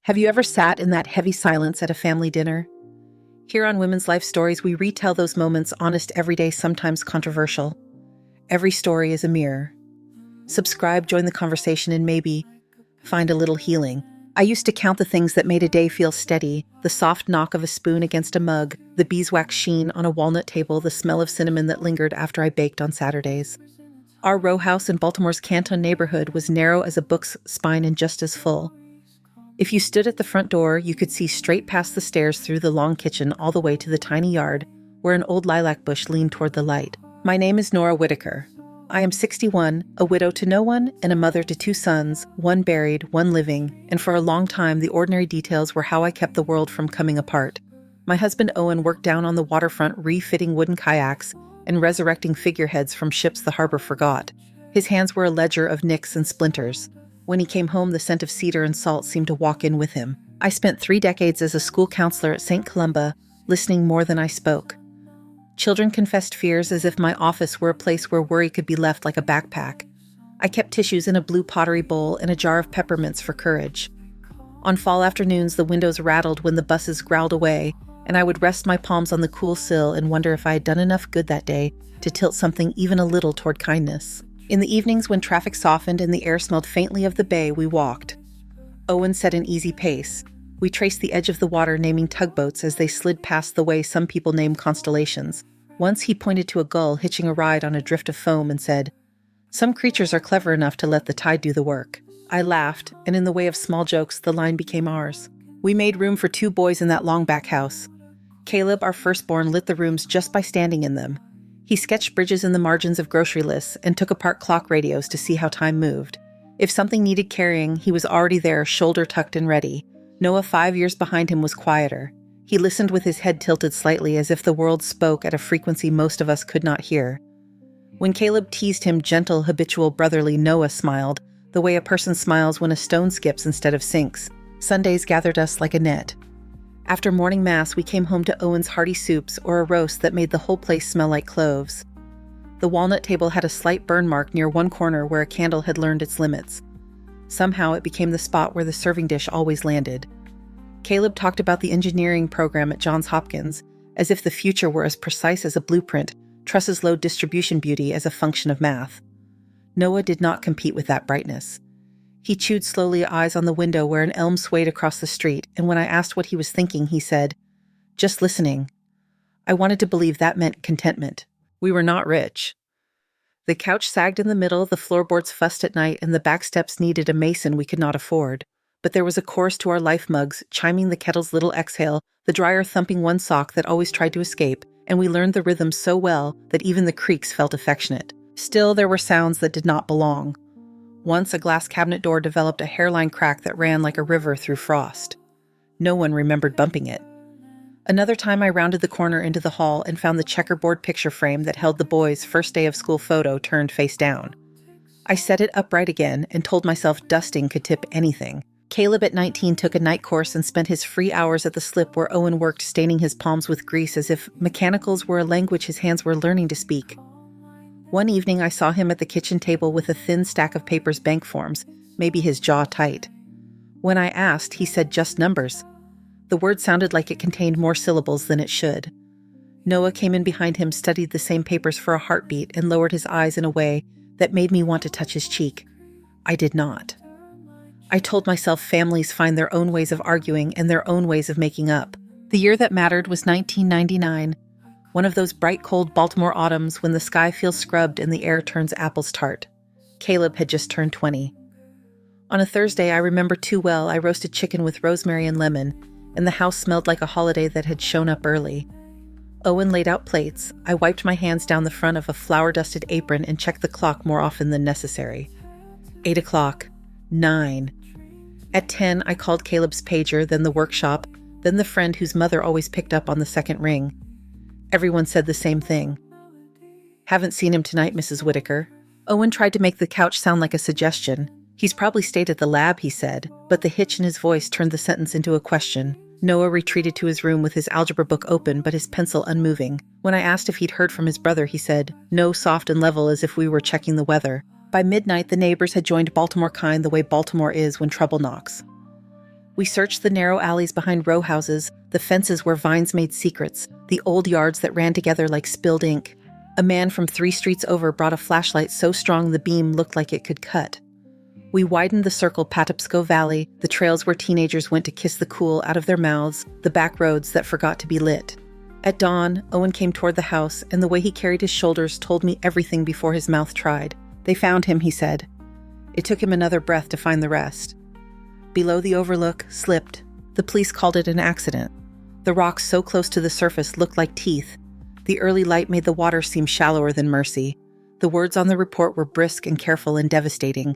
Have you ever sat in that heavy silence at a family dinner? Here on Women's Life Stories, we retell those moments, honest, everyday, sometimes controversial. Every story is a mirror. Subscribe, join the conversation, and maybe find a little healing. I used to count the things that made a day feel steady: the soft knock of a spoon against a mug, the beeswax sheen on a walnut table, the smell of cinnamon that lingered after I baked on Saturdays. Our row house in Baltimore's Canton neighborhood was narrow as a book's spine and just as full. If you stood at the front door, you could see straight past the stairs through the long kitchen all the way to the tiny yard where an old lilac bush leaned toward the light. My name is Whitaker. I am 61, a widow to no one, and a mother to 2 sons, one buried, one living, and for a long time the ordinary details were how I kept the world from coming apart. My husband Owen worked down on the waterfront refitting wooden kayaks and resurrecting figureheads from ships the harbor forgot. His hands were a ledger of nicks and splinters. When he came home, the scent of cedar and salt seemed to walk in with him. I spent 3 decades as a school counselor at St. Columba, listening more than I spoke. Children confessed fears as if my office were a place where worry could be left like a backpack. I kept tissues in a blue pottery bowl and a jar of peppermints for courage. On fall afternoons, the windows rattled when the buses growled away, and I would rest my palms on the cool sill and wonder if I had done enough good that day to tilt something even a little toward kindness. In the evenings, when traffic softened and the air smelled faintly of the bay, we walked. Owen set an easy pace. We traced the edge of the water, naming tugboats as they slid past the way some people name constellations. Once he pointed to a gull hitching a ride on a drift of foam and said, "Some creatures are clever enough to let the tide do the work." I laughed, and in the way of small jokes, the line became ours. We made room for 2 boys in that long back house. Caleb, our firstborn, lit the rooms just by standing in them. He sketched bridges in the margins of grocery lists and took apart clock radios to see how time moved. If something needed carrying, he was already there, shoulder tucked and ready. Noah, 5 years behind him, was quieter. He listened with his head tilted slightly as if the world spoke at a frequency most of us could not hear. When Caleb teased him, gentle, habitual, brotherly, Noah smiled, the way a person smiles when a stone skips instead of sinks. Sundays gathered us like a net. After morning mass, we came home to Owen's hearty soups or a roast that made the whole place smell like cloves. The walnut table had a slight burn mark near one corner where a candle had learned its limits. Somehow it became the spot where the serving dish always landed. Caleb talked about the engineering program at Johns Hopkins, as if the future were as precise as a blueprint, trusses load distribution beauty as a function of math. Noah did not compete with that brightness. He chewed slowly, eyes on the window where an elm swayed across the street, and when I asked what he was thinking, he said, "Just listening." I wanted to believe that meant contentment. We were not rich. The couch sagged in the middle, the floorboards fussed at night, and the back steps needed a mason we could not afford. But there was a chorus to our life mugs, chiming the kettle's little exhale, the dryer thumping one sock that always tried to escape, and we learned the rhythm so well that even the creaks felt affectionate. Still, there were sounds that did not belong. Once, a glass cabinet door developed a hairline crack that ran like a river through frost. No one remembered bumping it. Another time, I rounded the corner into the hall and found the checkerboard picture frame that held the boys' first day of school photo turned face down. I set it upright again and told myself dusting could tip anything. Caleb at 19 took a night course and spent his free hours at the slip where Owen worked, staining his palms with grease as if mechanicals were a language his hands were learning to speak. One evening, I saw him at the kitchen table with a thin stack of papers, bank forms, maybe his jaw tight. When I asked, he said just numbers. The word sounded like it contained more syllables than it should. Noah came in behind him, studied the same papers for a heartbeat, and lowered his eyes in a way that made me want to touch his cheek. I did not. I told myself families find their own ways of arguing and their own ways of making up. The year that mattered was 1999, one of those bright, cold Baltimore autumns when the sky feels scrubbed and the air turns apples tart. Caleb had just turned 20. On a Thursday I remember too well, I roasted chicken with rosemary and lemon, and the house smelled like a holiday that had shown up early. Owen laid out plates. I wiped my hands down the front of a flour-dusted apron and checked the clock more often than necessary. 8 o'clock. 9. At 10, I called Caleb's pager, then the workshop, then the friend whose mother always picked up on the second ring. Everyone said the same thing. "Haven't seen him tonight, Mrs. Whitaker." Owen tried to make the couch sound like a suggestion. "He's probably stayed at the lab," he said, but the hitch in his voice turned the sentence into a question. Noah retreated to his room with his algebra book open but his pencil unmoving. When I asked if he'd heard from his brother, he said, "No," soft and level as if we were checking the weather. By midnight, the neighbors had joined Baltimore kind the way Baltimore is when trouble knocks. We searched the narrow alleys behind row houses, the fences where vines made secrets, the old yards that ran together like spilled ink. A man from 3 streets over brought a flashlight so strong the beam looked like it could cut. We widened the circle Patapsco Valley, the trails where teenagers went to kiss the cool out of their mouths, the back roads that forgot to be lit. At dawn, Owen came toward the house, and the way he carried his shoulders told me everything before his mouth tried. They found him, he said. It took him another breath to find the rest. Below the overlook, slipped. The police called it an accident. The rocks so close to the surface looked like teeth. The early light made the water seem shallower than mercy. The words on the report were brisk and careful and devastating.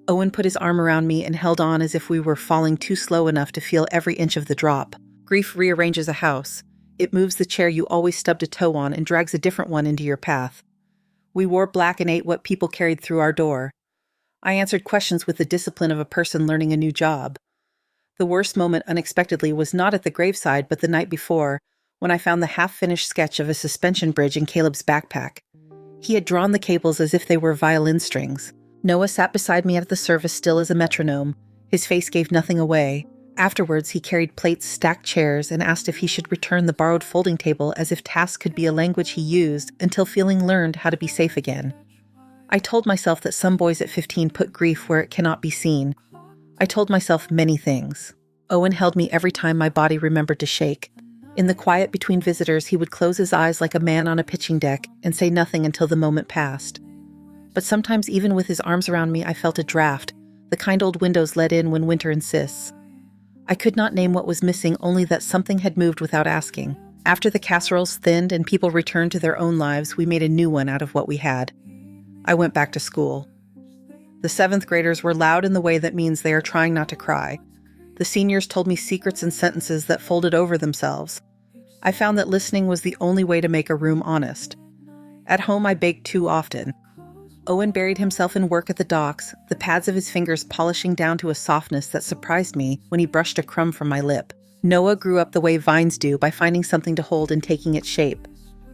Owen put his arm around me and held on as if we were falling too slow enough to feel every inch of the drop. Grief rearranges a house. It moves the chair you always stubbed a toe on and drags a different one into your path. We wore black and ate what people carried through our door. I answered questions with the discipline of a person learning a new job. The worst moment, unexpectedly, was not at the graveside but the night before, when I found the half-finished sketch of a suspension bridge in Caleb's backpack. He had drawn the cables as if they were violin strings. Noah sat beside me at the service still as a metronome. His face gave nothing away. Afterwards, he carried plates, stacked chairs, and asked if he should return the borrowed folding table as if tasks could be a language he used until feeling learned how to be safe again. I told myself that some boys at 15 put grief where it cannot be seen. I told myself many things. Owen held me every time my body remembered to shake. In the quiet between visitors, he would close his eyes like a man on a pitching deck and say nothing until the moment passed. But sometimes even with his arms around me, I felt a draft, the kind old windows let in when winter insists. I could not name what was missing, only that something had moved without asking. After the casseroles thinned and people returned to their own lives, we made a new one out of what we had. I went back to school. The 7th graders were loud in the way that means they are trying not to cry. The seniors told me secrets and sentences that folded over themselves. I found that listening was the only way to make a room honest. At home, I baked too often. Owen buried himself in work at the docks, the pads of his fingers polishing down to a softness that surprised me when he brushed a crumb from my lip. Noah grew up the way vines do, by finding something to hold and taking its shape.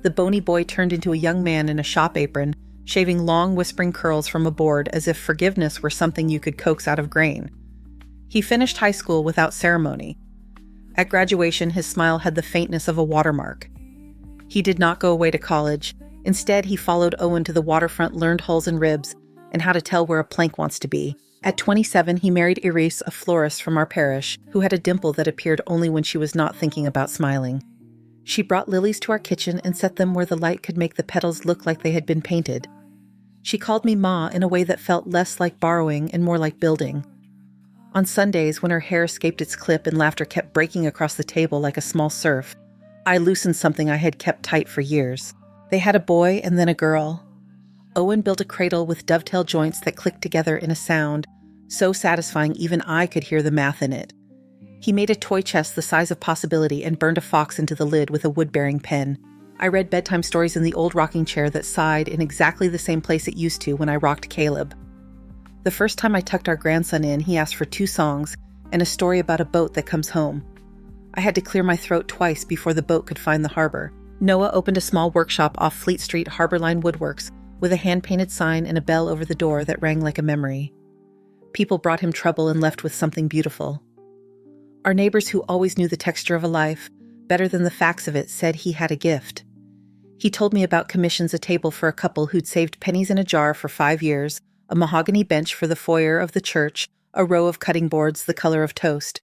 The bony boy turned into a young man in a shop apron, shaving long, whispering curls from a board as if forgiveness were something you could coax out of grain. He finished high school without ceremony. At graduation, his smile had the faintness of a watermark. He did not go away to college. Instead, he followed Owen to the waterfront, learned hulls and ribs, and how to tell where a plank wants to be. At 27, he married Iris, a florist from our parish, who had a dimple that appeared only when she was not thinking about smiling. She brought lilies to our kitchen and set them where the light could make the petals look like they had been painted. She called me Ma in a way that felt less like borrowing and more like building. On Sundays, when her hair escaped its clip and laughter kept breaking across the table like a small surf, I loosened something I had kept tight for years. They had a boy and then a girl. Owen built a cradle with dovetail joints that clicked together in a sound, so satisfying even I could hear the math in it. He made a toy chest the size of possibility and burned a fox into the lid with a wood-bearing pen. I read bedtime stories in the old rocking chair that sighed in exactly the same place it used to when I rocked Caleb. The first time I tucked our grandson in, he asked for 2 songs and a story about a boat that comes home. I had to clear my throat twice before the boat could find the harbor. Noah opened a small workshop off Fleet Street Harborline Woodworks with a hand-painted sign and a bell over the door that rang like a memory. People brought him trouble and left with something beautiful. Our neighbors, who always knew the texture of a life better than the facts of it, said he had a gift. He told me about commissions: a table for a couple who'd saved pennies in a jar for 5 years, a mahogany bench for the foyer of the church, a row of cutting boards the color of toast.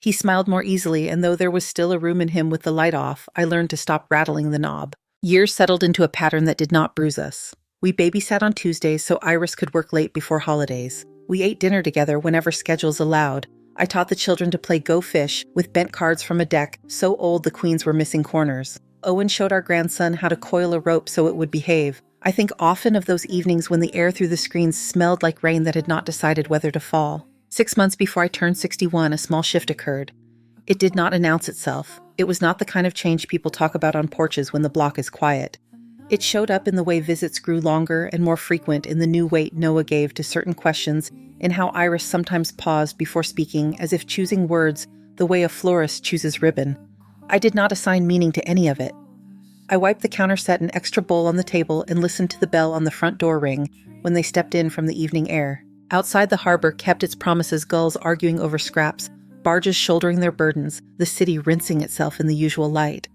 He smiled more easily, and though there was still a room in him with the light off, I learned to stop rattling the knob. Years settled into a pattern that did not bruise us. We babysat on Tuesdays so Iris could work late before holidays. We ate dinner together whenever schedules allowed. I taught the children to play Go Fish with bent cards from a deck so old the queens were missing corners. Owen showed our grandson how to coil a rope so it would behave. I think often of those evenings when the air through the screens smelled like rain that had not decided whether to fall. 6 months before I turned 61, a small shift occurred. It did not announce itself. It was not the kind of change people talk about on porches when the block is quiet. It showed up in the way visits grew longer and more frequent, in the new weight Noah gave to certain questions, in how Iris sometimes paused before speaking, as if choosing words the way a florist chooses ribbon. I did not assign meaning to any of it. I wiped the counter set an extra bowl on the table and listened to the bell on the front door ring when they stepped in from the evening air. Outside, the harbor kept its promises, gulls arguing over scraps, barges shouldering their burdens, the city rinsing itself in the usual light.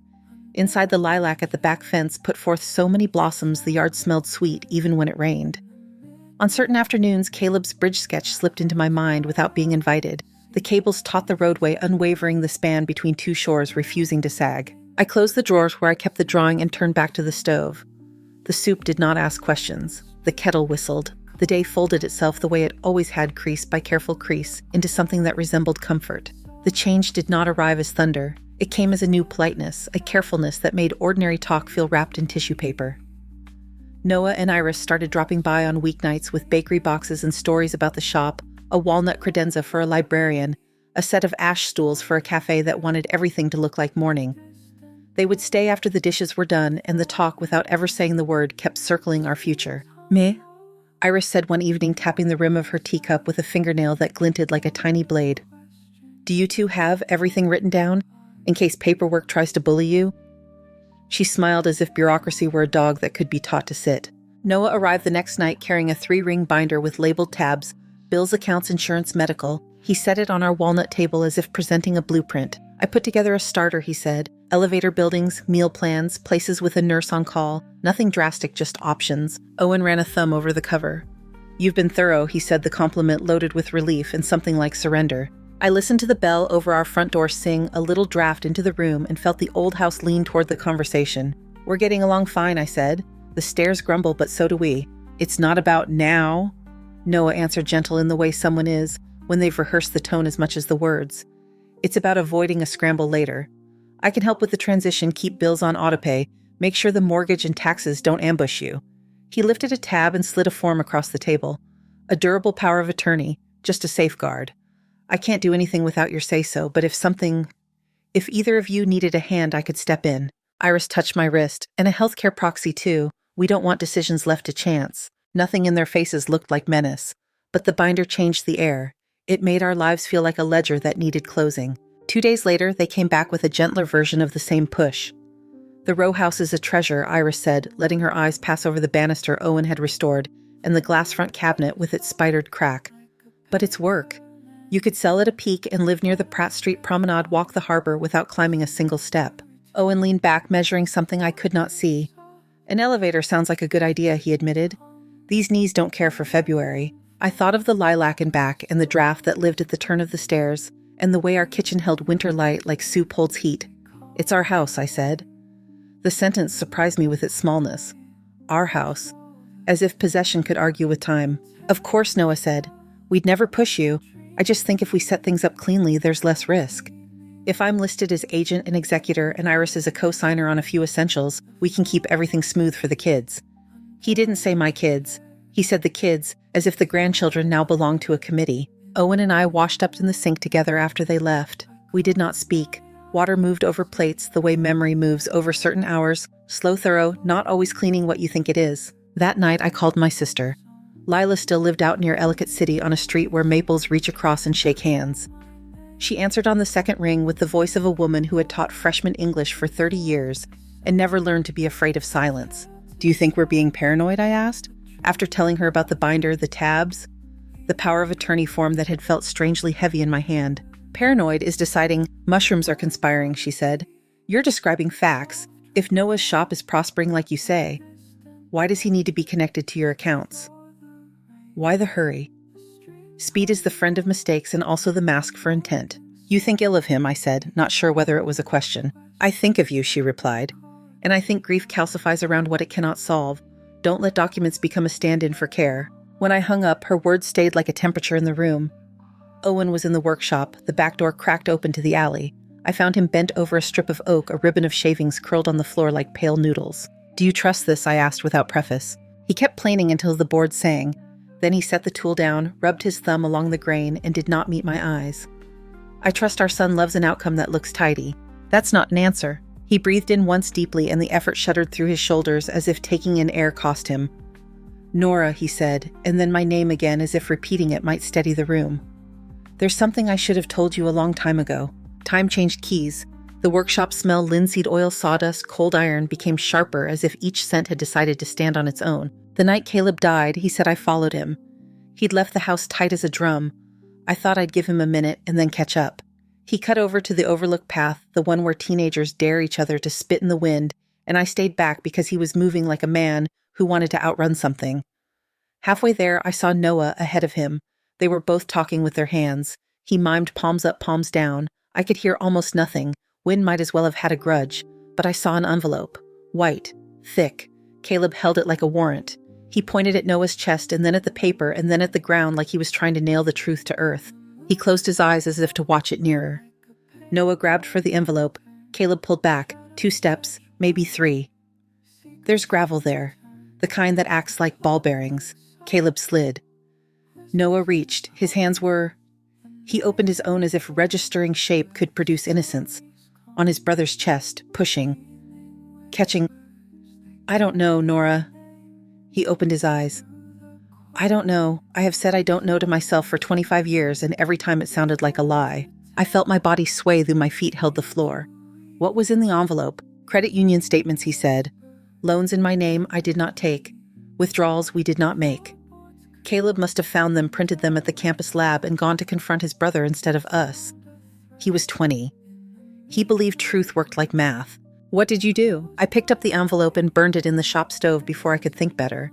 Inside the lilac at the back fence put forth so many blossoms the yard smelled sweet even when it rained. On certain afternoons, Caleb's bridge sketch slipped into my mind without being invited. The cables taut the roadway, unwavering the span between two shores, refusing to sag. I closed the drawers where I kept the drawing and turned back to the stove. The soup did not ask questions. The kettle whistled. The day folded itself the way it always had, crease by careful crease, into something that resembled comfort. The change did not arrive as thunder. It came as a new politeness, a carefulness that made ordinary talk feel wrapped in tissue paper. Noah and Iris started dropping by on weeknights with bakery boxes and stories about the shop, a walnut credenza for a librarian, a set of ash stools for a cafe that wanted everything to look like morning. They would stay after the dishes were done, and the talk, without ever saying the word, kept circling our future. "Me?" Iris said one evening, tapping the rim of her teacup with a fingernail that glinted like a tiny blade. "Do you two have everything written down, in case paperwork tries to bully you?" She smiled as if bureaucracy were a dog that could be taught to sit. Noah arrived the next night carrying a 3-ring binder with labeled tabs, bills, accounts, insurance, medical. He set it on our walnut table as if presenting a blueprint. "I put together a starter," he said. "Elevator buildings, meal plans, places with a nurse on call. Nothing drastic, just options." Owen ran a thumb over the cover. "You've been thorough," he said, the compliment loaded with relief and something like surrender. I listened to the bell over our front door sing a little draft into the room and felt the old house lean toward the conversation. "We're getting along fine," I said. "The stairs grumble, but so do we." "It's not about now," Noah answered, gentle in the way someone is when they've rehearsed the tone as much as the words. "It's about avoiding a scramble later. I can help with the transition, keep bills on autopay, make sure the mortgage and taxes don't ambush you." He lifted a tab and slid a form across the table. "A durable power of attorney, just a safeguard. I can't do anything without your say-so, but if either of you needed a hand, I could step in." Iris touched my wrist, "And a healthcare proxy too. We don't want decisions left to chance." Nothing in their faces looked like menace, but the binder changed the air. It made our lives feel like a ledger that needed closing. 2 days later, they came back with a gentler version of the same push. "The row house is a treasure," Iris said, letting her eyes pass over the banister Owen had restored and the glass front cabinet with its spidered crack. "But it's work. You could sell at a peak and live near the Pratt Street Promenade, walk the harbor without climbing a single step." Owen leaned back, measuring something I could not see. "An elevator sounds like a good idea," he admitted. "These knees don't care for February." I thought of the lilac in back and the draft that lived at the turn of the stairs, and the way our kitchen held winter light like soup holds heat. "It's our house," I said. The sentence surprised me with its smallness. Our house. As if possession could argue with time. "Of course," Noah said. "We'd never push you. I just think if we set things up cleanly, there's less risk. If I'm listed as agent and executor and Iris is a co-signer on a few essentials, we can keep everything smooth for the kids." He didn't say my kids. He said the kids, as if the grandchildren now belonged to a committee. Owen and I washed up in the sink together after they left. We did not speak. Water moved over plates the way memory moves over certain hours, slow, thorough, not always cleaning what you think it is. That night, I called my sister. Lila still lived out near Ellicott City on a street where maples reach across and shake hands. She answered on the second ring with the voice of a woman who had taught freshman English for 30 years and never learned to be afraid of silence. "Do you think we're being paranoid?" I asked, after telling her about the binder, the tabs, the power of attorney form that had felt strangely heavy in my hand. "Paranoid is deciding mushrooms are conspiring," she said. "You're describing facts. If Noah's shop is prospering like you say, why does he need to be connected to your accounts? Why the hurry? Speed is the friend of mistakes and also the mask for intent." "You think ill of him," I said, not sure whether it was a question. "I think of you," she replied. "And I think grief calcifies around what it cannot solve. Don't let documents become a stand-in for care." When I hung up, her words stayed like a temperature in the room. Owen was in the workshop, the back door cracked open to the alley. I found him bent over a strip of oak, a ribbon of shavings curled on the floor like pale noodles. "Do you trust this?" I asked without preface. He kept planing until the board sang. Then he set the tool down, rubbed his thumb along the grain, and did not meet my eyes. "I trust our son loves an outcome that looks tidy." "That's not an answer." He breathed in once deeply, and the effort shuddered through his shoulders as if taking in air cost him. "Nora," he said, and then my name again as if repeating it might steady the room. "There's something I should have told you a long time ago." Time changed keys. The workshop smell, linseed oil, sawdust, cold iron, became sharper as if each scent had decided to stand on its own. The night Caleb died, he said I followed him. He'd left the house tight as a drum. I thought I'd give him a minute and then catch up. He cut over to the overlook path, the one where teenagers dare each other to spit in the wind, and I stayed back because he was moving like a man who wanted to outrun something. Halfway there, I saw Noah ahead of him. They were both talking with their hands. He mimed palms up, palms down. I could hear almost nothing. Wind might as well have had a grudge. But I saw an envelope. White. Thick. Caleb held it like a warrant. He pointed at Noah's chest and then at the paper and then at the ground like he was trying to nail the truth to earth. He closed his eyes as if to watch it nearer. Noah grabbed for the envelope. Caleb pulled back. 2 steps, maybe 3. There's gravel there. The kind that acts like ball bearings. Caleb slid. Noah reached. His hands were... He opened his own as if registering shape could produce innocence. On his brother's chest, pushing. Catching... I don't know, Nora. He opened his eyes. I don't know. I have said I don't know to myself for 25 years, and every time it sounded like a lie. I felt my body sway though my feet held the floor. What was in the envelope? Credit union statements, he said. Loans in my name I did not take. Withdrawals we did not make. Caleb must have found them, printed them at the campus lab, and gone to confront his brother instead of us. He was 20. He believed truth worked like math. What did you do? I picked up the envelope and burned it in the shop stove before I could think better.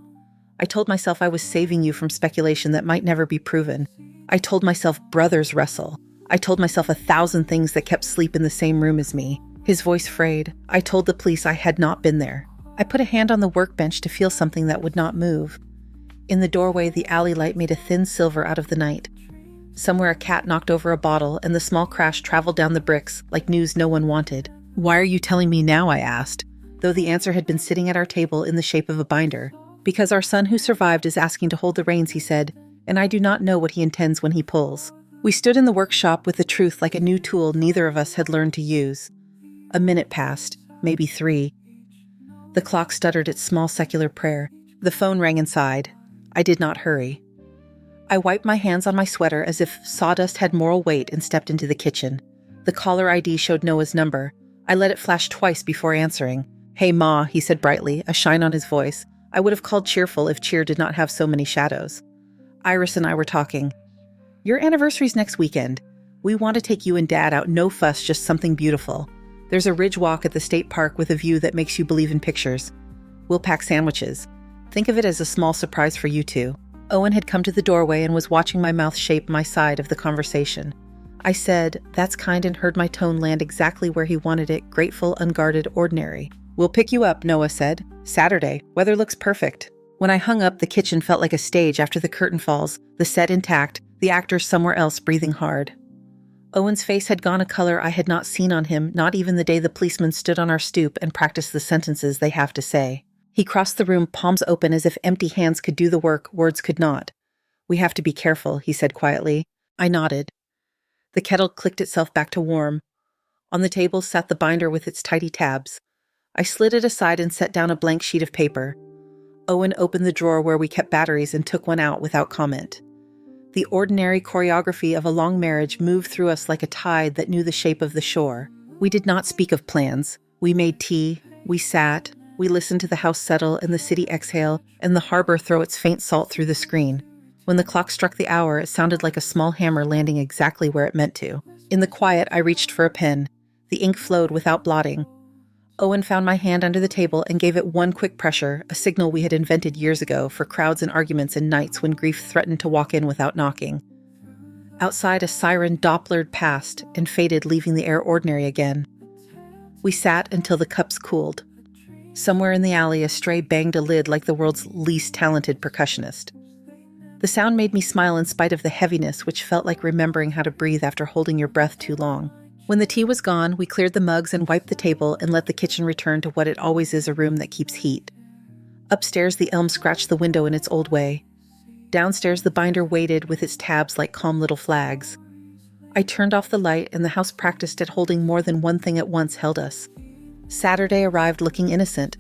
I told myself I was saving you from speculation that might never be proven. I told myself brothers wrestle. I told myself 1,000 things that kept sleep in the same room as me. His voice frayed. I told the police I had not been there. I put a hand on the workbench to feel something that would not move. In the doorway, the alley light made a thin silver out of the night. Somewhere a cat knocked over a bottle, and the small crash traveled down the bricks like news no one wanted. Why are you telling me now? I asked, though the answer had been sitting at our table in the shape of a binder. Because our son who survived is asking to hold the reins, he said, and I do not know what he intends when he pulls. We stood in the workshop with the truth like a new tool neither of us had learned to use. A minute passed, maybe 3. The clock stuttered its small secular prayer. The phone rang inside. I did not hurry. I wiped my hands on my sweater as if sawdust had moral weight and stepped into the kitchen. The caller ID showed Noah's number. I let it flash twice before answering. Hey, Ma, he said brightly, a shine on his voice. I would have called cheerful if cheer did not have so many shadows. Iris and I were talking. Your anniversary's next weekend. We want to take you and Dad out, no fuss, just something beautiful. There's a ridge walk at the state park with a view that makes you believe in pictures. We'll pack sandwiches. Think of it as a small surprise for you two. Owen had come to the doorway and was watching my mouth shape my side of the conversation. I said, that's kind, and heard my tone land exactly where he wanted it, grateful, unguarded, ordinary. We'll pick you up, Noah said. Saturday. Weather looks perfect. When I hung up, the kitchen felt like a stage after the curtain falls, the set intact, the actors somewhere else breathing hard. Owen's face had gone a color I had not seen on him, not even the day the policemen stood on our stoop and practiced the sentences they have to say. He crossed the room, palms open as if empty hands could do the work words could not. We have to be careful, he said quietly. I nodded. The kettle clicked itself back to warm. On the table sat the binder with its tidy tabs. I slid it aside and set down a blank sheet of paper. Owen opened the drawer where we kept batteries and took one out without comment. The ordinary choreography of a long marriage moved through us like a tide that knew the shape of the shore. We did not speak of plans. We made tea. We sat. We listened to the house settle and the city exhale and the harbor throw its faint salt through the screen. When the clock struck the hour, it sounded like a small hammer landing exactly where it meant to. In the quiet, I reached for a pen. The ink flowed without blotting. Owen found my hand under the table and gave it one quick pressure, a signal we had invented years ago for crowds and arguments and nights when grief threatened to walk in without knocking. Outside, a siren Dopplered past and faded, leaving the air ordinary again. We sat until the cups cooled. Somewhere in the alley, a stray banged a lid like the world's least talented percussionist. The sound made me smile in spite of the heaviness, which felt like remembering how to breathe after holding your breath too long. When the tea was gone, we cleared the mugs and wiped the table and let the kitchen return to what it always is, a room that keeps heat. Upstairs, the elm scratched the window in its old way. Downstairs, the binder waited with its tabs like calm little flags. I turned off the light, and the house practiced at holding more than one thing at once held us. Saturday arrived looking innocent,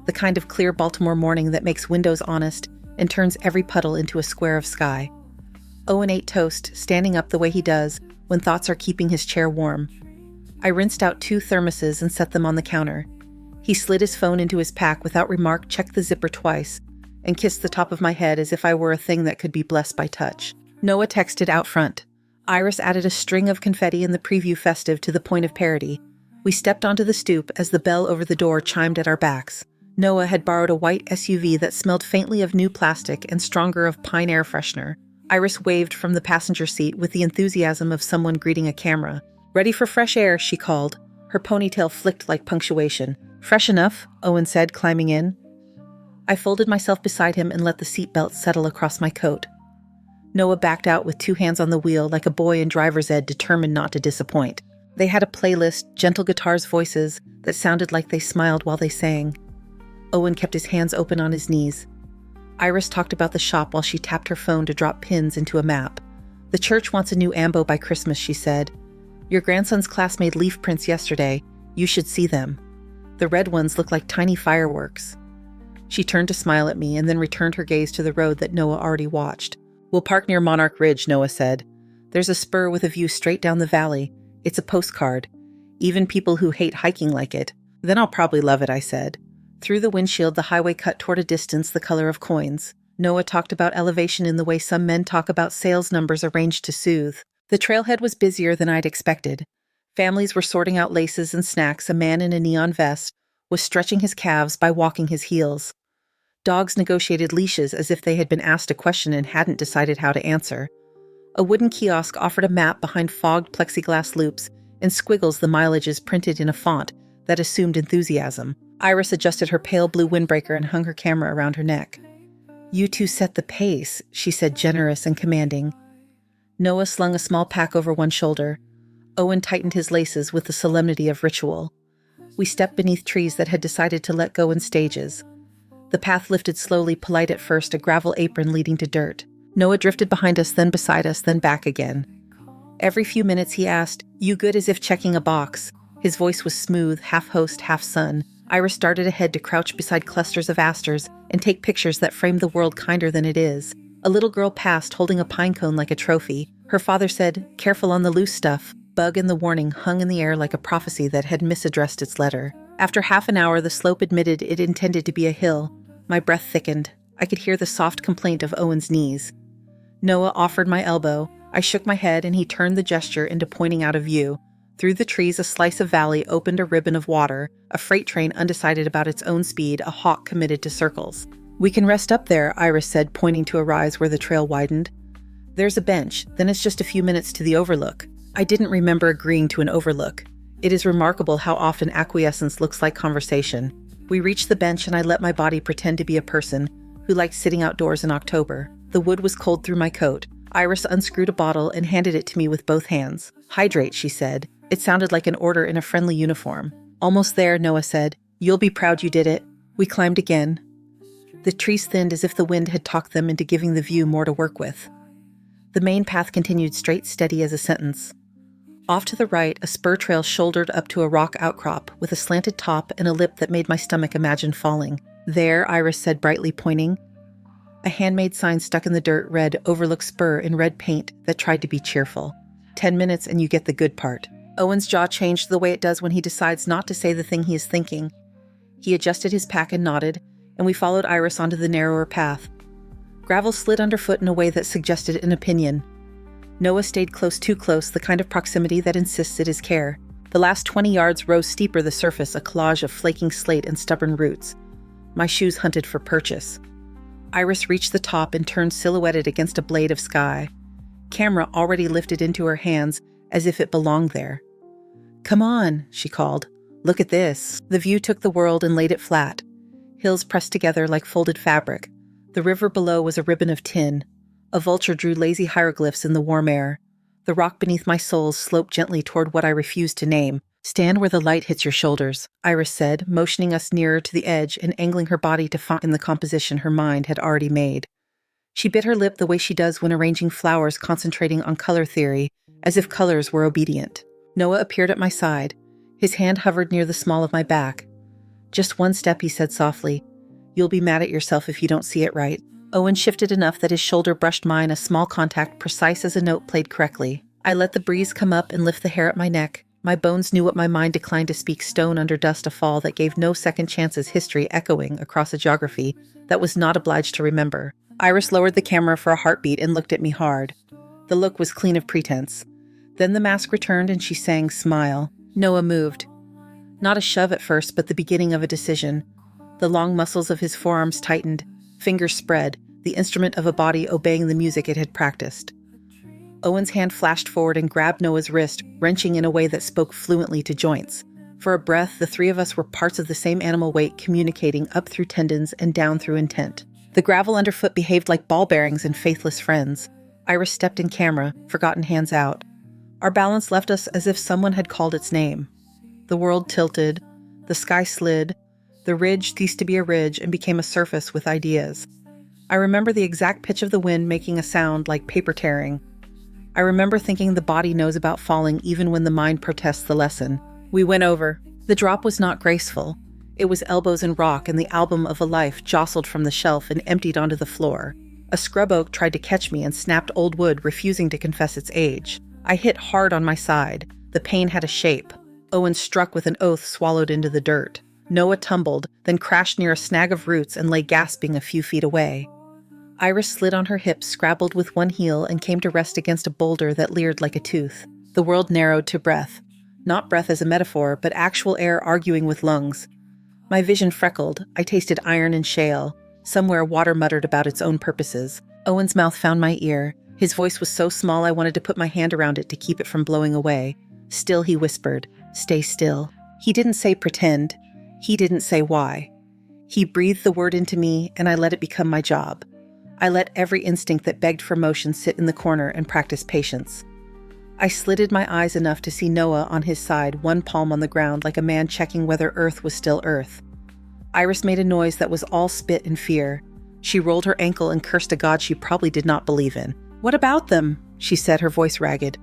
the kind of clear Baltimore morning that makes windows honest and turns every puddle into a square of sky. Owen ate toast, standing up the way he does when thoughts are keeping his chair warm. I rinsed out 2 thermoses and set them on the counter. He slid his phone into his pack without remark, checked the zipper twice, and kissed the top of my head as if I were a thing that could be blessed by touch. Noah texted out front. Iris added a string of confetti in the preview festive to the point of parody. We stepped onto the stoop as the bell over the door chimed at our backs. Noah had borrowed a white SUV that smelled faintly of new plastic and stronger of pine air freshener. Iris waved from the passenger seat with the enthusiasm of someone greeting a camera. "Ready for fresh air," she called. Her ponytail flicked like punctuation. "Fresh enough," Owen said, climbing in. I folded myself beside him and let the seatbelt settle across my coat. Noah backed out with 2 hands on the wheel like a boy in driver's ed determined not to disappoint. They had a playlist, gentle guitars' voices, that sounded like they smiled while they sang. Owen kept his hands open on his knees. Iris talked about the shop while she tapped her phone to drop pins into a map. "The church wants a new ambo by Christmas," she said. "Your grandson's class made leaf prints yesterday. You should see them. The red ones look like tiny fireworks." She turned to smile at me and then returned her gaze to the road that Noah already watched. "We'll park near Monarch Ridge," Noah said. "There's a spur with a view straight down the valley. It's a postcard. Even people who hate hiking like it." "Then I'll probably love it," I said. Through the windshield, the highway cut toward a distance the color of coins. Noah talked about elevation in the way some men talk about sales numbers arranged to soothe. The trailhead was busier than I'd expected. Families were sorting out laces and snacks. A man in a neon vest was stretching his calves by walking his heels. Dogs negotiated leashes as if they had been asked a question and hadn't decided how to answer. A wooden kiosk offered a map behind fogged plexiglass loops and squiggles the mileages printed in a font that assumed enthusiasm. Iris adjusted her pale blue windbreaker and hung her camera around her neck. "You two set the pace," she said, generous and commanding. Noah slung a small pack over one shoulder. Owen tightened his laces with the solemnity of ritual. We stepped beneath trees that had decided to let go in stages. The path lifted slowly, polite at first, a gravel apron leading to dirt. Noah drifted behind us, then beside us, then back again. Every few minutes he asked, "You good?" as if checking a box. His voice was smooth, half host, half son. Iris darted ahead to crouch beside clusters of asters and take pictures that framed the world kinder than it is. A little girl passed, holding a pine cone like a trophy. Her father said, "Careful on the loose stuff." Bug and the warning hung in the air like a prophecy that had misaddressed its letter. After half an hour, the slope admitted it intended to be a hill. My breath thickened. I could hear the soft complaint of Owen's knees. Noah offered my elbow. I shook my head, and he turned the gesture into pointing out a view. Through the trees, a slice of valley opened a ribbon of water, a freight train undecided about its own speed, a hawk committed to circles. "We can rest up there," Iris said, pointing to a rise where the trail widened. "There's a bench, then it's just a few minutes to the overlook." I didn't remember agreeing to an overlook. It is remarkable how often acquiescence looks like conversation. We reached the bench, and I let my body pretend to be a person who liked sitting outdoors in October. The wood was cold through my coat. Iris unscrewed a bottle and handed it to me with both hands. "Hydrate," she said. It sounded like an order in a friendly uniform. "Almost there," Noah said. "You'll be proud you did it." We climbed again. The trees thinned as if the wind had talked them into giving the view more to work with. The main path continued straight, steady as a sentence. Off to the right, a spur trail shouldered up to a rock outcrop with a slanted top and a lip that made my stomach imagine falling. "There," Iris said, brightly pointing. A handmade sign stuck in the dirt read, "Overlook Spur," in red paint that tried to be cheerful. 10 minutes and you get the good part. Owen's jaw changed the way it does when he decides not to say the thing he is thinking. He adjusted his pack and nodded, and we followed Iris onto the narrower path. Gravel slid underfoot in a way that suggested an opinion. Noah stayed close, too close, the kind of proximity that insists it is care. The last 20 yards rose steeper the surface, a collage of flaking slate and stubborn roots. My shoes hunted for purchase. Iris reached the top and turned silhouetted against a blade of sky. Camera already lifted into her hands as if it belonged there. "Come on," she called. "Look at this." The view took the world and laid it flat. Hills pressed together like folded fabric. The river below was a ribbon of tin. A vulture drew lazy hieroglyphs in the warm air. The rock beneath my soles sloped gently toward what I refused to name. "Stand where the light hits your shoulders," Iris said, motioning us nearer to the edge and angling her body to find in the composition her mind had already made. She bit her lip the way she does when arranging flowers, concentrating on color theory, as if colors were obedient. Noah appeared at my side. His hand hovered near the small of my back. "Just one step," he said softly. "You'll be mad at yourself if you don't see it right." Owen shifted enough that his shoulder brushed mine, a small contact precise as a note played correctly. I let the breeze come up and lift the hair at my neck. My bones knew what my mind declined to speak, stone under dust, a fall that gave no second chances, history echoing across a geography that was not obliged to remember. Iris lowered the camera for a heartbeat and looked at me hard. The look was clean of pretense. Then the mask returned and she sang Smile. Noah moved. Not a shove at first, but the beginning of a decision. The long muscles of his forearms tightened, fingers spread, the instrument of a body obeying the music it had practiced. Owen's hand flashed forward and grabbed Noah's wrist, wrenching in a way that spoke fluently to joints. For a breath, the three of us were parts of the same animal weight, communicating up through tendons and down through intent. The gravel underfoot behaved like ball bearings and faithless friends. Iris stepped in camera, forgotten hands out. Our balance left us as if someone had called its name. The world tilted, the sky slid, the ridge ceased to be a ridge and became a surface with ideas. I remember the exact pitch of the wind making a sound like paper tearing. I remember thinking the body knows about falling even when the mind protests the lesson. We went over. The drop was not graceful. It was elbows in rock, and the album of a life jostled from the shelf and emptied onto the floor. A scrub oak tried to catch me and snapped old wood, refusing to confess its age. I hit hard on my side. The pain had a shape. Owen struck with an oath, swallowed into the dirt. Noah tumbled, then crashed near a snag of roots and lay gasping a few feet away. Iris slid on her hips, scrabbled with one heel, and came to rest against a boulder that leered like a tooth. The world narrowed to breath. Not breath as a metaphor, but actual air arguing with lungs. My vision freckled. I tasted iron and shale. Somewhere water muttered about its own purposes. Owen's mouth found my ear. His voice was so small I wanted to put my hand around it to keep it from blowing away. Still, he whispered, "Stay still." He didn't say pretend. He didn't say why. He breathed the word into me, and I let it become my job. I let every instinct that begged for motion sit in the corner and practice patience. I slitted my eyes enough to see Noah on his side, one palm on the ground like a man checking whether Earth was still Earth. Iris made a noise that was all spit and fear. She rolled her ankle and cursed a god she probably did not believe in. "What about them?" she said, her voice ragged.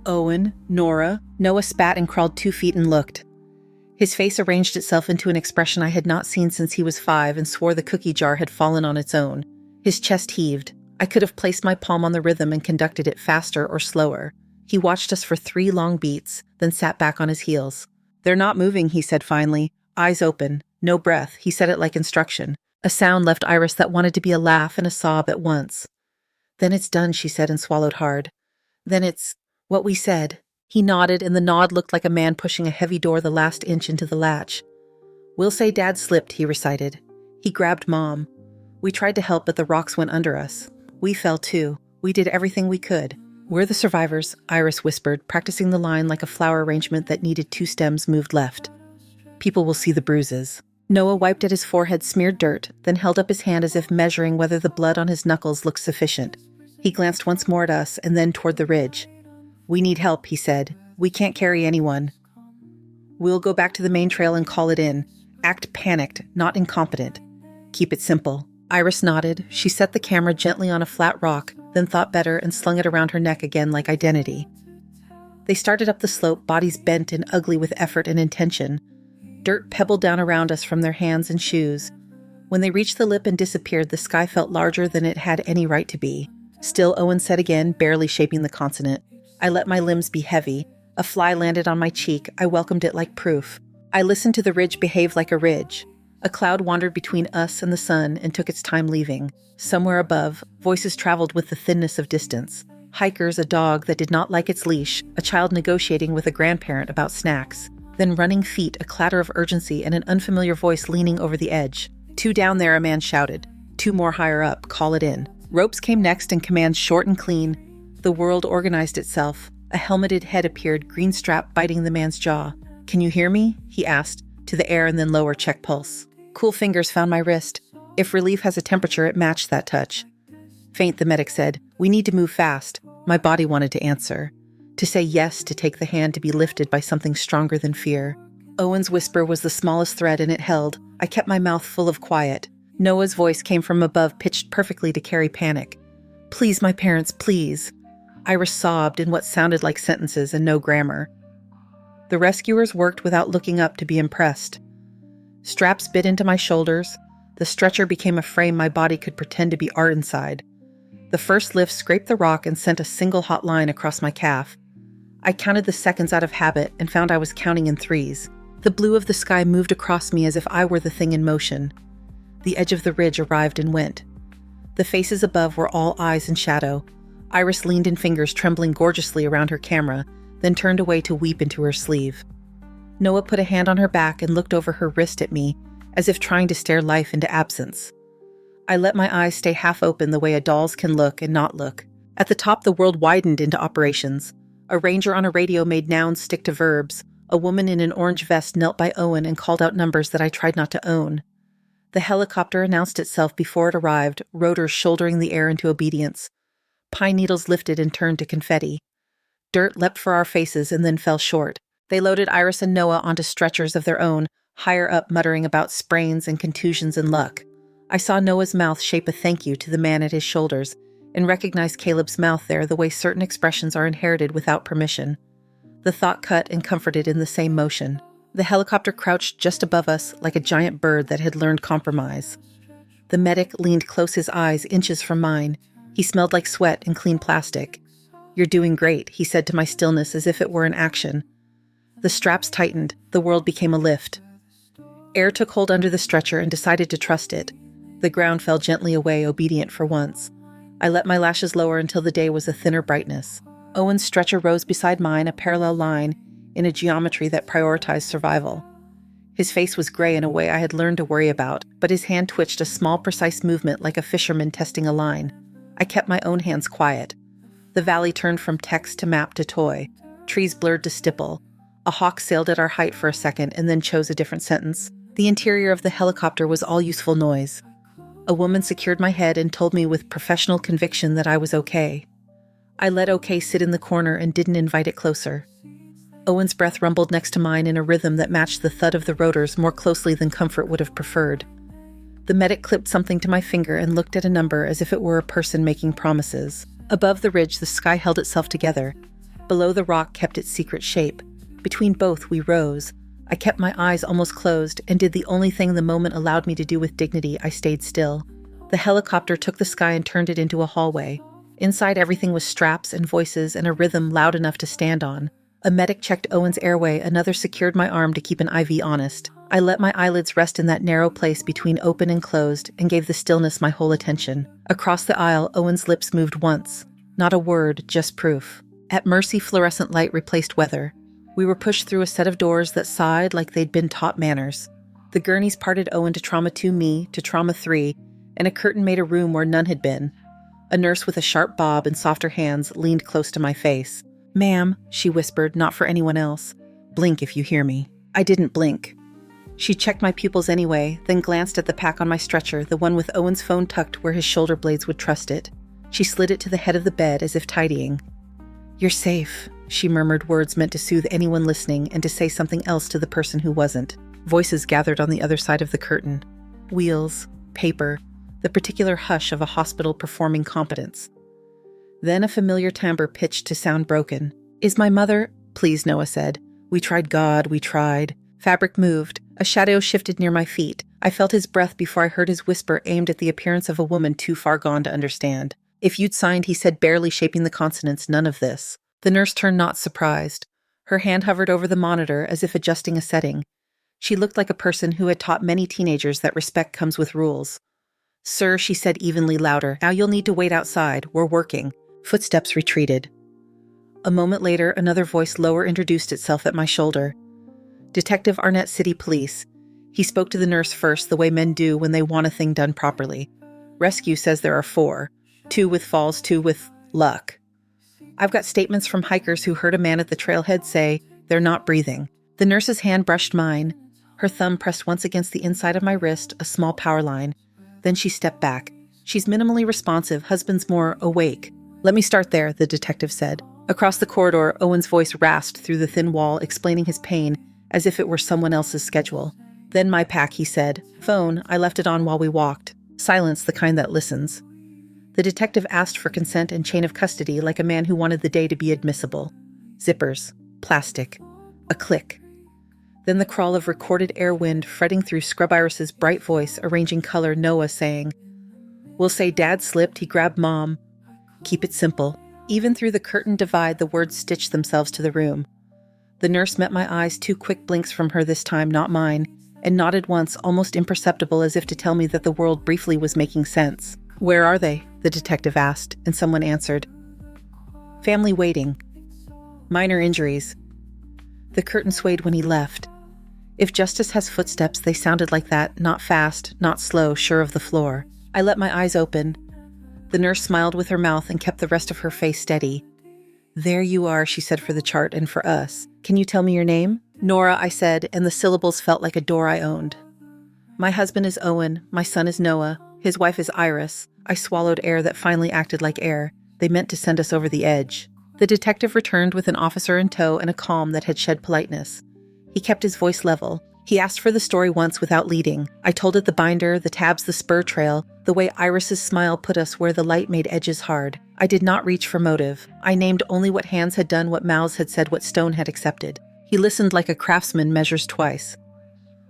"Owen, Nora." Noah spat and crawled 2 feet and looked. His face arranged itself into an expression I had not seen since he was 5 and swore the cookie jar had fallen on its own. His chest heaved. I could have placed my palm on the rhythm and conducted it faster or slower. He watched us for 3 long beats, then sat back on his heels. "They're not moving," he said finally. Eyes open. No breath. He said it like instruction. A sound left Iris that wanted to be a laugh and a sob at once. "Then it's done," she said and swallowed hard. "Then it's what we said." He nodded, and the nod looked like a man pushing a heavy door the last inch into the latch. "We'll say Dad slipped," he recited. He grabbed Mom. We tried to help, but the rocks went under us. We fell too. We did everything we could. "We're the survivors," Iris whispered, practicing the line like a flower arrangement that needed 2 stems moved left. "People will see the bruises." Noah wiped at his forehead smeared dirt, then held up his hand as if measuring whether the blood on his knuckles looked sufficient. He glanced once more at us and then toward the ridge. "We need help," he said. "We can't carry anyone. We'll go back to the main trail and call it in. Act panicked, not incompetent. Keep it simple." Iris nodded. She set the camera gently on a flat rock, then thought better and slung it around her neck again like identity. They started up the slope, bodies bent and ugly with effort and intention. Dirt pebbled down around us from their hands and shoes. When they reached the lip and disappeared, the sky felt larger than it had any right to be. "Still," Owen said again, barely shaping the consonant. I let my limbs be heavy. A fly landed on my cheek. I welcomed it like proof. I listened to the ridge behave like a ridge. A cloud wandered between us and the sun and took its time leaving. Somewhere above, voices traveled with the thinness of distance. Hikers, a dog that did not like its leash, a child negotiating with a grandparent about snacks. Then running feet, a clatter of urgency, and an unfamiliar voice leaning over the edge. "2 down there," a man shouted. 2 more higher up, call it in. Ropes came next and commands short and clean. The world organized itself. A helmeted head appeared, green strap biting the man's jaw. "Can you hear me?" he asked, to the air and then lower, check pulse. Cool fingers found my wrist. If relief has a temperature, it matched that touch. "Faint," the medic said. "We need to move fast." My body wanted to answer. To say yes, to take the hand, to be lifted by something stronger than fear. Owen's whisper was the smallest thread and it held. I kept my mouth full of quiet. Noah's voice came from above, pitched perfectly to carry panic. "Please, my parents, please." Iris sobbed in what sounded like sentences and no grammar. The rescuers worked without looking up to be impressed. Straps bit into my shoulders. The stretcher became a frame my body could pretend to be art inside. The first lift scraped the rock and sent a single hot line across my calf. I counted the seconds out of habit and found I was counting in 3s. The blue of the sky moved across me as if I were the thing in motion. The edge of the ridge arrived and went. The faces above were all eyes and shadow. Iris leaned in, fingers trembling gorgeously around her camera, then turned away to weep into her sleeve. Noah put a hand on her back and looked over her wrist at me, as if trying to stare life into absence. I let my eyes stay half open the way a doll's can look and not look. At the top, the world widened into operations. A ranger on a radio made nouns stick to verbs. A woman in an orange vest knelt by Owen and called out numbers that I tried not to own. The helicopter announced itself before it arrived, rotors shouldering the air into obedience. Pine needles lifted and turned to confetti. Dirt leapt for our faces and then fell short. They loaded Iris and Noah onto stretchers of their own, higher up, muttering about sprains and contusions and luck. I saw Noah's mouth shape a thank you to the man at his shoulders, and recognized Caleb's mouth there the way certain expressions are inherited without permission. The thought cut and comforted in the same motion. The helicopter crouched just above us like a giant bird that had learned compromise. The medic leaned close, his eyes inches from mine. He smelled like sweat and clean plastic. "You're doing great," he said to my stillness as if it were an action. The straps tightened. The world became a lift. Air took hold under the stretcher and decided to trust it. The ground fell gently away, obedient for once. I let my lashes lower until the day was a thinner brightness. Owen's stretcher rose beside mine, a parallel line, in a geometry that prioritized survival. His face was gray in a way I had learned to worry about, but his hand twitched, a small, precise movement like a fisherman testing a line. I kept my own hands quiet. The valley turned from text to map to toy. Trees blurred to stipple. A hawk sailed at our height for a second and then chose a different sentence. The interior of the helicopter was all useful noise. A woman secured my head and told me with professional conviction that I was okay. I let okay sit in the corner and didn't invite it closer. Owen's breath rumbled next to mine in a rhythm that matched the thud of the rotors more closely than comfort would have preferred. The medic clipped something to my finger and looked at a number as if it were a person making promises. Above the ridge, the sky held itself together. Below, the rock kept its secret shape. Between both, we rose. I kept my eyes almost closed and did the only thing the moment allowed me to do with dignity. I stayed still. The helicopter took the sky and turned it into a hallway. Inside, everything was straps and voices and a rhythm loud enough to stand on. A medic checked Owen's airway, another secured my arm to keep an IV honest. I let my eyelids rest in that narrow place between open and closed and gave the stillness my whole attention. Across the aisle, Owen's lips moved once. Not a word, just proof. At Mercy, fluorescent light replaced weather. We were pushed through a set of doors that sighed like they'd been taught manners. The gurneys parted Owen to Trauma 2, me to Trauma 3, and a curtain made a room where none had been. A nurse with a sharp bob and softer hands leaned close to my face. "Ma'am," she whispered, "not for anyone else. Blink if you hear me." I didn't blink. She checked my pupils anyway, then glanced at the pack on my stretcher, the one with Owen's phone tucked where his shoulder blades would trust it. She slid it to the head of the bed as if tidying. "You're safe," she murmured, words meant to soothe anyone listening and to say something else to the person who wasn't. Voices gathered on the other side of the curtain. Wheels, paper, the particular hush of a hospital performing competence. Then a familiar timbre pitched to sound broken. "Is my mother—" "Please," Noah said. "We tried God, we tried." Fabric moved. A shadow shifted near my feet. I felt his breath before I heard his whisper aimed at the appearance of a woman too far gone to understand. "If you'd signed," he said, barely shaping the consonants, "none of this." The nurse turned, not surprised. Her hand hovered over the monitor as if adjusting a setting. She looked like a person who had taught many teenagers that respect comes with rules. "Sir," she said evenly louder, "now you'll need to wait outside. We're working." Footsteps retreated. A moment later, another voice lower introduced itself at my shoulder. "Detective Arnett, City Police." He spoke to the nurse first, the way men do when they want a thing done properly. "Rescue says there are 4. 2 with falls, 2 with luck. I've got statements from hikers who heard a man at the trailhead say, 'They're not breathing.'" The nurse's hand brushed mine. Her thumb pressed once against the inside of my wrist, a small power line. Then she stepped back. "She's minimally responsive, husband's more awake." "Let me start there," the detective said. Across the corridor, Owen's voice rasped through the thin wall, explaining his pain as if it were someone else's schedule. "Then my pack," he said. "Phone, I left it on while we walked." Silence, the kind that listens. The detective asked for consent and chain of custody like a man who wanted the day to be admissible. Zippers. Plastic. A click. Then the crawl of recorded air wind fretting through Scrub Iris's bright voice, arranging color, Noah saying, "We'll say Dad slipped, he grabbed Mom. Keep it simple." Even through the curtain divide, the words stitched themselves to the room. The nurse met my eyes, 2 quick blinks from her this time, not mine, and nodded once, almost imperceptible, as if to tell me that the world briefly was making sense. "Where are they?" the detective asked, and someone answered. Family waiting. Minor injuries. The curtain swayed when he left. If justice has footsteps, they sounded like that, not fast, not slow, sure of the floor. I let my eyes open. The nurse smiled with her mouth and kept the rest of her face steady. "There you are," she said, "for the chart and for us. Can you tell me your name?" "Nora," I said, and the syllables felt like a door I owned. "My husband is Owen. My son is Noah. His wife is Iris." I swallowed air that finally acted like air. They meant to send us over the edge. The detective returned with an officer in tow and a calm that had shed politeness. He kept his voice level. He asked for the story once without leading. I told it: the binder, the tabs, the spur trail, the way Iris's smile put us where the light made edges hard. I did not reach for motive. I named only what hands had done, what mouths had said, what stone had accepted. He listened like a craftsman measures twice.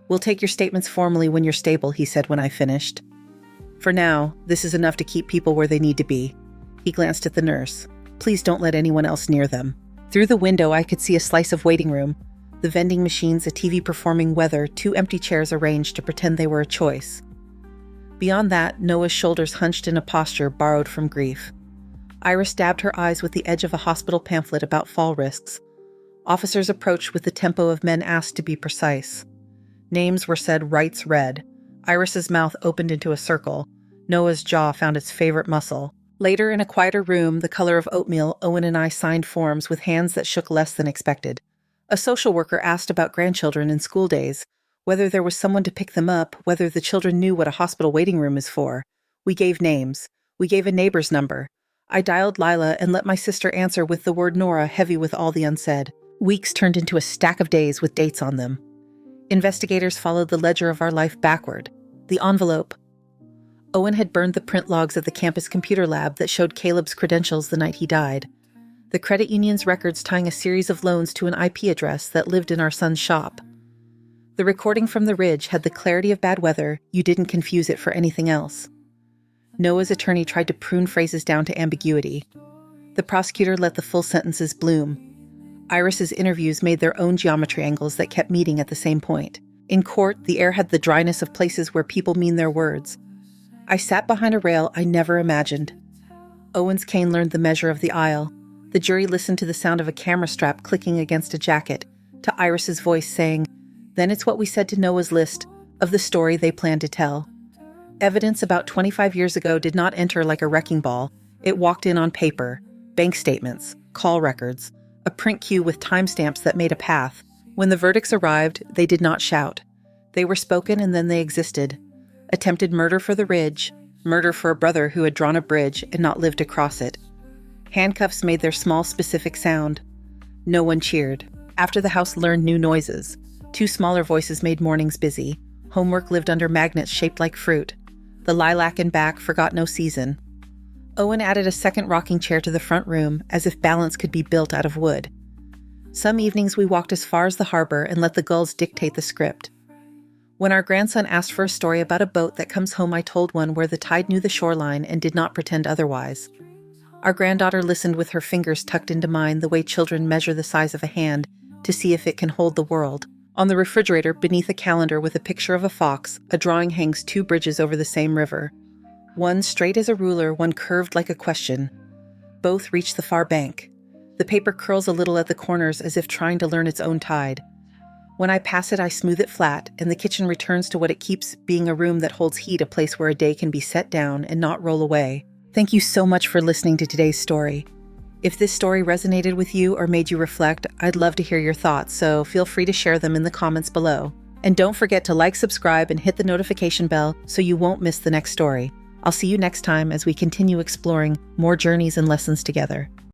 "We'll take your statements formally when you're stable," he said when I finished. "For now, this is enough to keep people where they need to be." He glanced at the nurse. "Please don't let anyone else near them." Through the window, I could see a slice of waiting room. The vending machines, a TV performing weather, 2 empty chairs arranged to pretend they were a choice. Beyond that, Noah's shoulders hunched in a posture borrowed from grief. Iris dabbed her eyes with the edge of a hospital pamphlet about fall risks. Officers approached with the tempo of men asked to be precise. Names were said, rights read. Iris's mouth opened into a circle. Noah's jaw found its favorite muscle. Later, in a quieter room, the color of oatmeal, Owen and I signed forms with hands that shook less than expected. A social worker asked about grandchildren in school days, whether there was someone to pick them up, whether the children knew what a hospital waiting room is for. We gave names. We gave a neighbor's number. I dialed Lila and let my sister answer with the word Nora, heavy with all the unsaid. Weeks turned into a stack of days with dates on them. Investigators followed the ledger of our life backward. The envelope. Owen had burned the print logs at the campus computer lab that showed Caleb's credentials the night he died. The credit union's records tying a series of loans to an IP address that lived in our son's shop. The recording from the ridge had the clarity of bad weather. You didn't confuse it for anything else. Noah's attorney tried to prune phrases down to ambiguity. The prosecutor let the full sentences bloom. Iris's interviews made their own geometry angles that kept meeting at the same point. In court, the air had the dryness of places where people mean their words. I sat behind a rail I never imagined. Owen's cane learned the measure of the aisle. The jury listened to the sound of a camera strap clicking against a jacket, to Iris's voice saying, "Then it's what we said to Noah's list of the story they planned to tell." Evidence about 25 years ago did not enter like a wrecking ball. It walked in on paper, bank statements, call records, a print queue with timestamps that made a path. When the verdicts arrived, they did not shout. They were spoken and then they existed. Attempted murder for the ridge, murder for a brother who had drawn a bridge and not lived to cross it. Handcuffs made their small specific sound. No one cheered. After the house learned new noises, 2 smaller voices made mornings busy. Homework lived under magnets shaped like fruit. The lilac in back forgot no season. Owen added a second rocking chair to the front room, as if balance could be built out of wood. Some evenings we walked as far as the harbor and let the gulls dictate the script. When our grandson asked for a story about a boat that comes home, I told one where the tide knew the shoreline and did not pretend otherwise. Our granddaughter listened with her fingers tucked into mine, the way children measure the size of a hand to see if it can hold the world. On the refrigerator, beneath a calendar with a picture of a fox, a drawing hangs 2 bridges over the same river. One straight as a ruler, one curved like a question. Both reach the far bank. The paper curls a little at the corners as if trying to learn its own tide. When I pass it, I smooth it flat, and the kitchen returns to what it keeps being, a room that holds heat, a place where a day can be set down and not roll away. Thank you so much for listening to today's story. If this story resonated with you or made you reflect, I'd love to hear your thoughts, so feel free to share them in the comments below. And don't forget to like, subscribe, and hit the notification bell so you won't miss the next story. I'll see you next time as we continue exploring more journeys and lessons together.